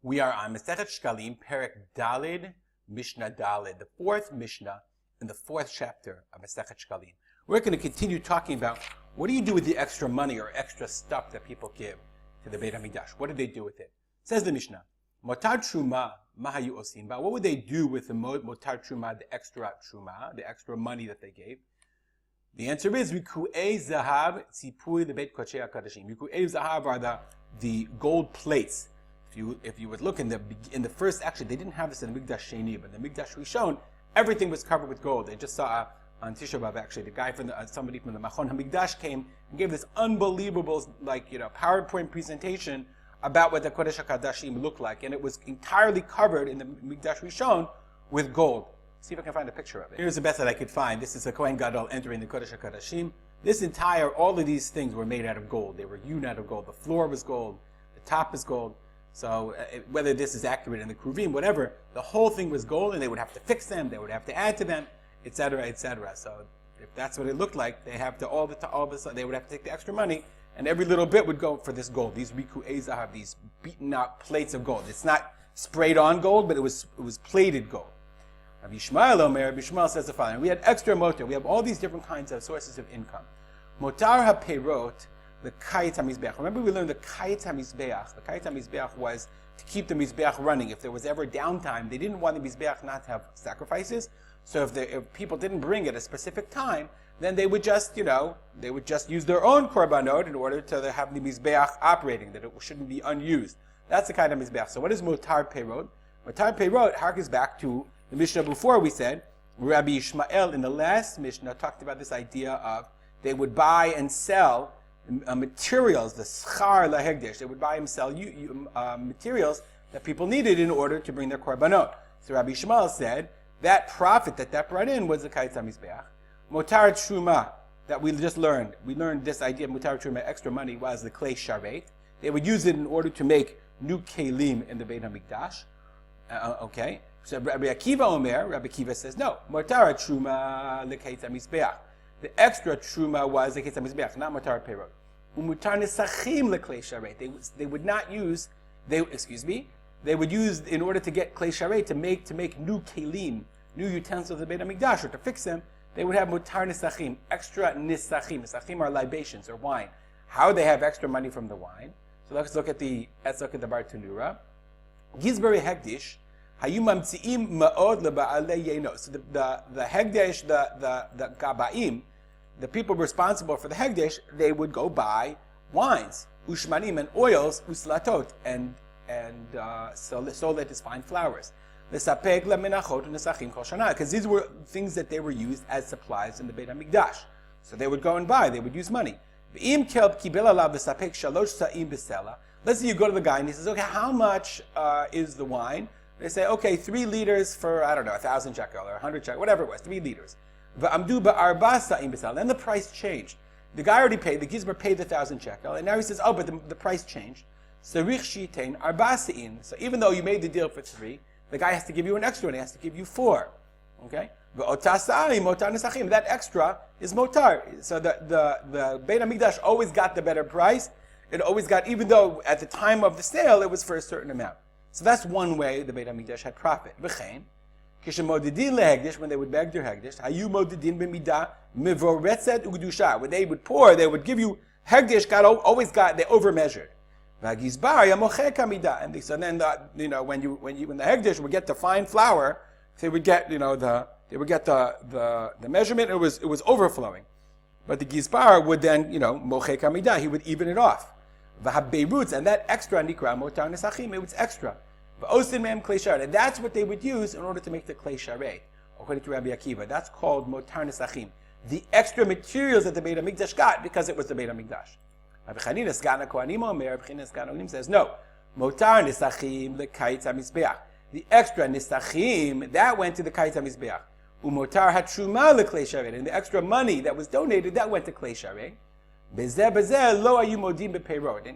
We are on Masechet Shekalim, Perek Dalid, Mishnah Dalid, the fourth Mishnah in the fourth chapter of Masechet Shekalim. We're going to continue talking about what do you do with the extra money or extra stuff that people give to the Beit HaMikdash? What do they do with it? Says the Mishnah, Motar Truma, Mahayu Osim. What would they do with the Motar Truma, the extra Truma, the extra money that they gave? The answer is Riku'ei Zahav Tzipui the Beit Kochei HaKadashim. Riku'ei Zahav are the gold plates. If you would look in the first, actually they didn't have this in the Mikdash Sheni, but the Mikdash Rishon, everything was covered with gold. They just saw on Tisha B'Av, actually, the guy from somebody from the Machon HaMikdash came and gave this unbelievable, PowerPoint presentation about what the Kodesh HaKadashim looked like, and it was entirely covered in the Mikdash Rishon with gold. See if I can find a picture of it. Here's the best that I could find. This is a Kohen Gadol entering the Kodesh HaKadashim. All of these things were made out of gold. They were hewn out of gold. The floor was gold. The top is gold. So whether this is accurate in the Kruvim, whatever, the whole thing was gold, and they would have to fix them, they would have to add to them, etc., etc. So if that's what it looked like, they have to they would have to take the extra money, and every little bit would go for this gold. These Riku'ei Zahav, these beaten out plates of gold. It's not sprayed on gold, but it was plated gold. Rabbi Yishmael says the following: we had extra motor. We have all these different kinds of sources of income. Motar haperot. The Kayet HaMizbeach. Remember we learned the Kayet HaMizbeach. The Kayet HaMizbeach was to keep the Mizbeach running. If there was ever downtime, they didn't want the Mizbeach not to have sacrifices. So if people didn't bring at a specific time, then they would just, use their own korbanot in order to have the Mizbeach operating, that it shouldn't be unused. That's the kind of Mizbeach. So what is Motar Perot? Motar Perot harkens back to the Mishnah before we said, Rabbi Yishmael in the last Mishnah talked about this idea of they would buy and sell materials, the schar lahegdesh. They would buy and sell materials that people needed in order to bring their korbanot. So Rabbi Yishmael said that profit that brought in was the Kayet HaMizbeach. Motar Truma that we just learned. We learned this idea of Motar Truma, extra money, was the clay sharet. They would use it in order to make new kelim in the Beit HaMikdash. Okay. So Rabbi Akiva says no. Motar Truma the Kayet HaMizbeach. The extra truma was the Kayet HaMizbeach, not Motar Perot. Umutar nesachim leklei sharet. They would not use. They would use in order to get klei sharet to make new kelim, new utensils of the Beit HaMikdash, or to fix them. They would have mutar nesachim, extra nisachim. Nisachim are libations or wine. How they have extra money from the wine? So let's look at the Bar Tanura. Gizberi hekdish. Hayu mamtziim ma'od leba'alei yeno. So the hekdesh, the gabaim, the people responsible for the hekdesh, they would go buy wines, ushmanim, and oils, uslatot, and solet is fine flowers. L'sapek lemenachot u'nesachim kol shana, because these were things that they were used as supplies in the Beit HaMikdash. So they would go and buy. They would use money. V'im kelb kibel alav l'sapek shalosh sa'im b'sela. Let's say you go to the guy and he says, okay, how much is the wine? They say, okay, 3 liters for, 1,000 shekel or 100 shekel, whatever it was, 3 liters. Then the price changed. The guy already paid, the gizber paid the 1,000 shekel, and now he says, oh, but the price changed. So even though you made the deal for 3, the guy has to give you an extra one, he has to give you 4. Okay? That extra is motar. So the Beit HaMikdash always got the better price. It always got, even though at the time of the sale, it was for a certain amount. So that's one way the Beit HaMikdash had profit. V'chein, kishemodidin lehegdish, when they would beg their hegdish, hayu modidin b'midah mivoretzet ugdusha. When they would pour, they would give you hegdish. They overmeasured. V'agizbar yamochek hamidah. And so then when the hegdish would get the fine flour, they would get the measurement. It was overflowing, but the gizbar would then mochek hamidah. He would even it off. V'habeiruts, and that extra nikra motar nesachim, it was extra. V'osin mehem klei sharet, and that's what they would use in order to make the klei sharet. According to Rabbi Akiva, that's called motar nesachim. The extra materials that the Beit HaMikdash got because it was the Beit HaMikdash. Rabbi Chanina Sgan HaKohanim Omer, Rabbi Chanina Sgan HaKohanim says no. Motar nesachim lekayet HaMizbeach. The extra nesachim that went to the kayet HaMizbeach. Umotar hatruma leklei sharet, and the extra money that was donated that went to klei sharet. And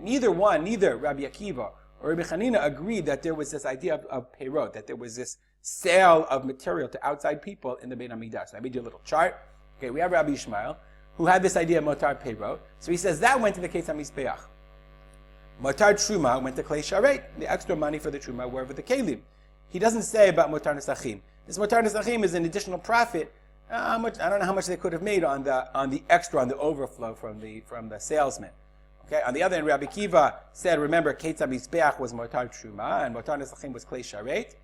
neither Rabbi Akiva or Rabbi Chanina agreed that there was this idea of peirot, that there was this sale of material to outside people in the Beit HaMikdash. So I made you a little chart. Okay, we have Rabbi Yishmael, who had this idea of motar peirot. So he says that went to the Kayet HaMizbeach. Motar Truma went to Klei Sharet, the extra money for the Truma were for the Kelim. He doesn't say about Motar Nesachim. This Motar Nesachim is an additional profit. I don't know how much they could have made on the extra, on the overflow from the salesman. Okay. On the other hand, Rabbi Kiva said, remember, Ketzah Mizbeach was Motar Truma and Motar Nesachim was Klei Sharet.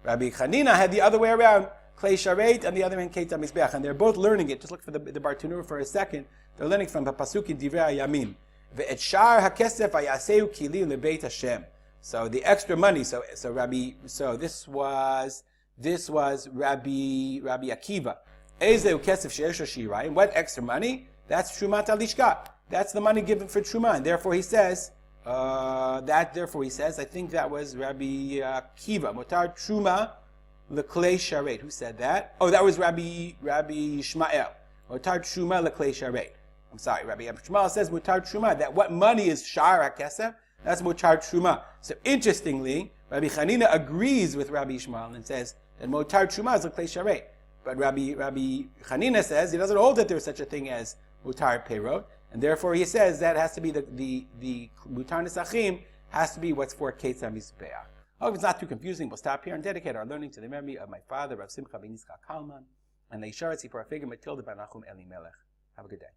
Rabbi Chanina had the other way around, Klei Sharet, and the other hand, Ketzah Mizbeach, and they're both learning it. Just look for the Bartanura for a second. They're learning from the pasuk in Divrei Hayamim. Ve'et shar hakesef hayaseu kili lebeit Hashem. So the extra money. So this was Rabbi Akiva. Ezeu kesef she'esha shirayim. And what extra money? That's Terumat Halishkah. That's the money given for Truma. And therefore he says, I think that was Rabbi Akiva. Motar Truma leklei sharet. Who said that? Oh, that was Rabbi Shmael. Motar Truma leklei sharet. I'm sorry, Rabbi Shmuel says Mutar Truma, that what money is Shar HaKesef, that's Mutar Truma. So interestingly, Rabbi Chanina agrees with Rabbi Shmuel and says that Mutar Truma is L'klei Sharet. But Rabbi Chanina says he doesn't hold that there's such a thing as Mutar Perot, and therefore he says that has to be the Mutar Nesachim has to be what's for Ketzah Mizbeach. I hope it's not too confusing. We'll stop here and dedicate our learning to the memory of my father, Rav Simcha ben Yitzchak Kalman, and the Yisharet Sipar Figure Matilda ben Nachum Elimelech. Have a good day.